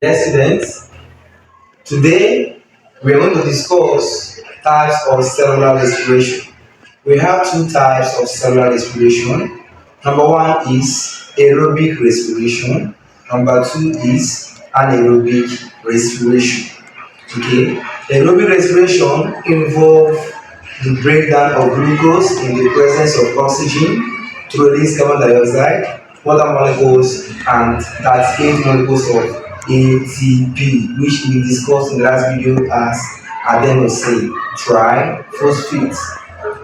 Dear students, today we are going to discuss types of cellular respiration. We have two types of cellular respiration. Number one is aerobic respiration. Number two is anaerobic respiration. Okay, aerobic respiration involve the breakdown of glucose in the presence of oxygen to release carbon dioxide, water molecules, and 38 molecules of ATP, which we discussed in the last video as adenosine triphosphate.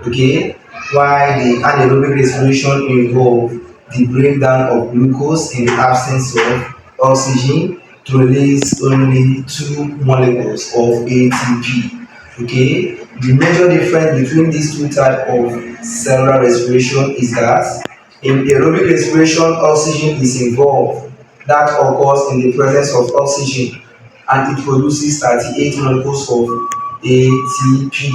Okay, while the anaerobic respiration involve the breakdown of glucose in the absence of oxygen to release only two molecules of ATP. Okay, the major difference between these two types of cellular respiration is that in aerobic respiration, oxygen is involved. That occurs in the presence of oxygen and it produces 38 molecules of ATP.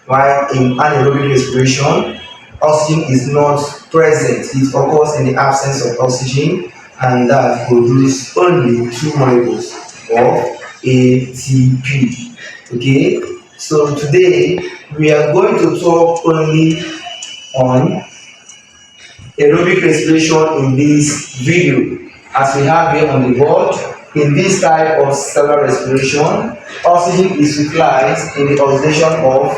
While in anaerobic respiration, oxygen is not present. It occurs in the absence of oxygen and that produces only two molecules of ATP. Okay, so today we are going to talk only on aerobic respiration in this video. As we have here on the board, in this type of cellular respiration, oxygen is utilized in the oxidation of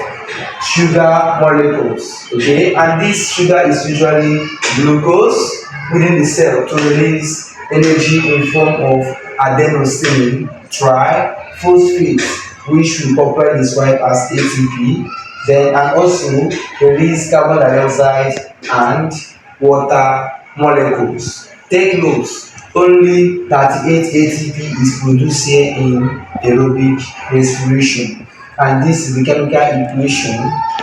sugar molecules. Okay, and this sugar is usually glucose within the cell to release energy in form of adenosine triphosphate, which we popularly describe as ATP, then and also release carbon dioxide and water molecules. Take note, only 38 ATP is produced here in aerobic respiration, and this is the chemical equation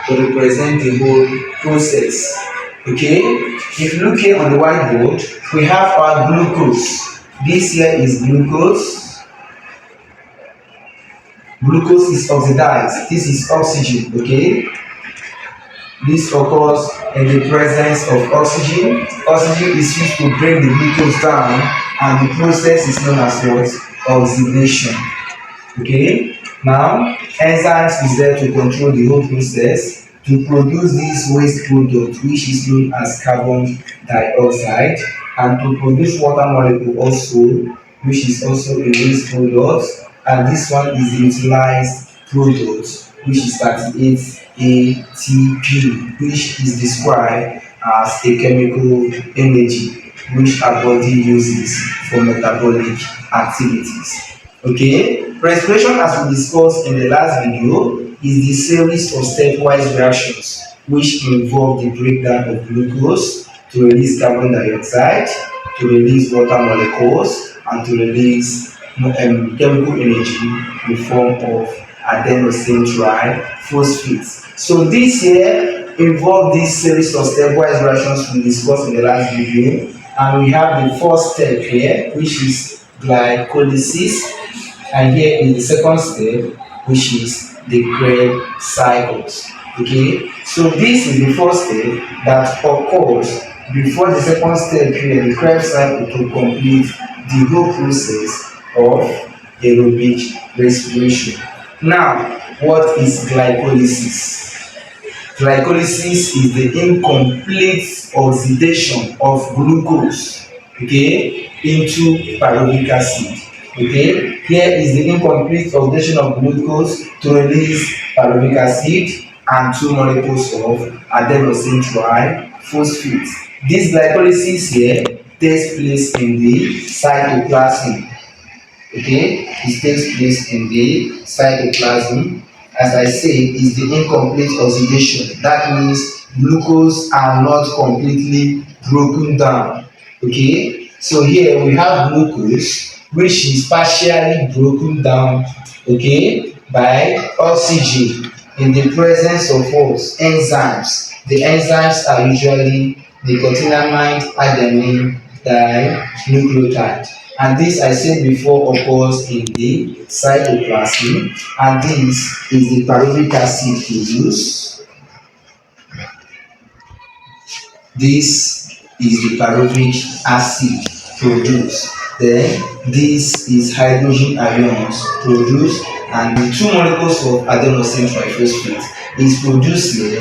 to represent the whole process. Okay, if you look here on the whiteboard, we have our glucose. This here is glucose. Glucose is oxidized. This is oxygen. Okay, this occurs in the presence of oxygen. Oxygen is used to break the glucose down, and the process is known as what? Oxidation. Okay, now enzymes is there to control the whole process to produce this waste product, which is known as carbon dioxide, and to produce water molecule also, which is also a waste product, and this one is the utilized product, which is 38 ATP, which is described as a chemical energy which our body uses for metabolic activities. Okay, respiration, as we discussed in the last video, is the series of stepwise reactions which involve the breakdown of glucose to release carbon dioxide, to release water molecules, and to release chemical energy in form of adenosine triphosphate. So this here involve this series of stepwise reactions we discussed in the last video, and we have the first step here, which is glycolysis, and here is the second step, which is the Krebs cycles. Okay, so this is the first step that occurs before the second step here, the Krebs cycle, to complete the whole process of aerobic respiration. Now, what is glycolysis? Glycolysis is the incomplete oxidation of glucose, okay, into pyruvic acid. Okay, here is the incomplete oxidation of glucose to release pyruvic acid and two molecules of adenosine triphosphate. This glycolysis here takes place in the cytoplasm. Okay, it takes place in the cytoplasm. As I said, is the incomplete oxidation. That means glucose are not completely broken down. Okay, so here we have glucose which is partially broken down, okay, by oxygen in the presence of what? Enzymes. The enzymes are usually nicotinamide adenine dinucleotide, and this, I said before, occurs in the cytoplasm, and this is the pyruvic acid produced. This is the pyruvic acid produced. Then this is hydrogen ions produced, and the two molecules of adenosine triphosphate is produced here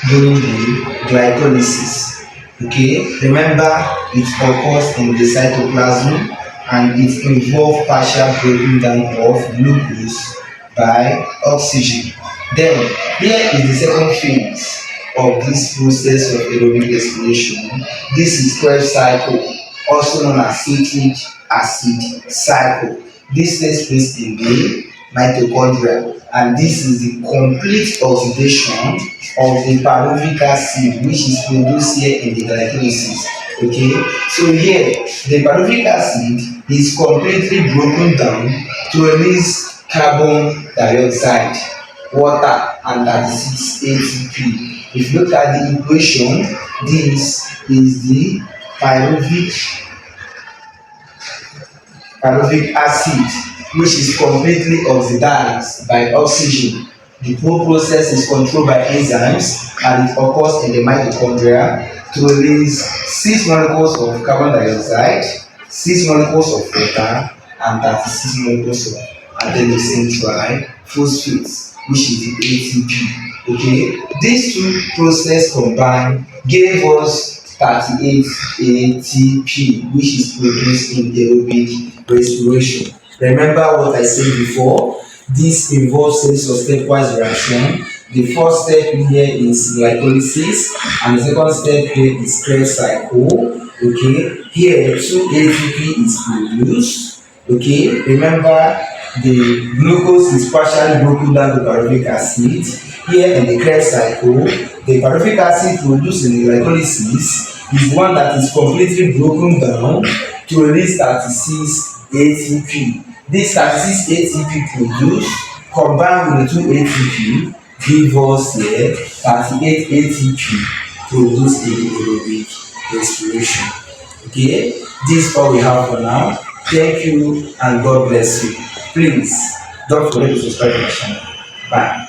during the glycolysis. Okay, remember it occurs in the cytoplasm and it involves partial breaking down of glucose by oxygen. Then here is the second phase of this process of aerobic respiration. This is Krebs cycle, also known as citric acid cycle. This takes place in the mitochondria, and this is the complete oxidation of the pyruvic acid which is produced here in the glycolysis. Okay, so here the pyruvic acid is completely broken down to release carbon dioxide, water, and 36 ATP. If you look at the equation, this is the pyruvic pyruvic acid which is completely oxidized by oxygen. The whole process is controlled by enzymes and it occurs in the mitochondria to release 6 molecules of carbon dioxide, 6 molecules of water, and 36 molecules of adenosine triphosphate, which is the ATP. Okay, these two processes combined gave us 38 ATP, which is produced in aerobic respiration. Remember what I said before, this involves series of stepwise reaction. The first step here is glycolysis and the second step here is Krebs cycle. Okay, here 2 ATP is produced. Okay, remember the glucose is partially broken down to pyruvic acid. Here in the Krebs cycle, the pyruvic acid produced in the glycolysis is the one that is completely broken down to release 36 ATP. This 36 ATP produced combined with the 2 ATP give us here 38 ATP produced in the aerobic respiration. Okay, this is all we have for now. Thank you and God bless you. Please don't forget to subscribe to my channel. Bye.